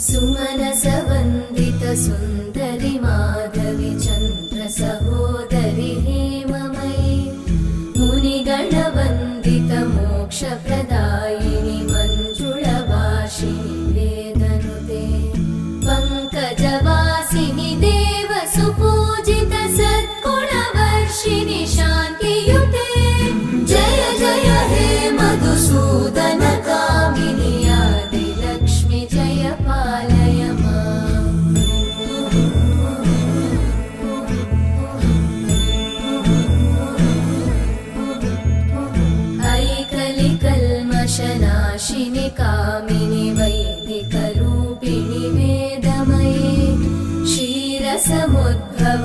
सुमनसवन्दित सुन्दरि माधवि चन्द्र सहोदरि हेममयि मुनिगणवन्दित मोक्षप्रदायिनि मञ्जुळभाषिणि वेदनुते पङ्कजवासिनि देवसुपूजित सद्गुणवर्षिणि शान्तियुते जय जय हे मधुसूदन कामिनि आदिलक्ष्मि जय पालय माम् ऐकलिकल्मषनाशिनि कामिनि वैदिकरूपिणि वेदमये क्षीरसमुद्भव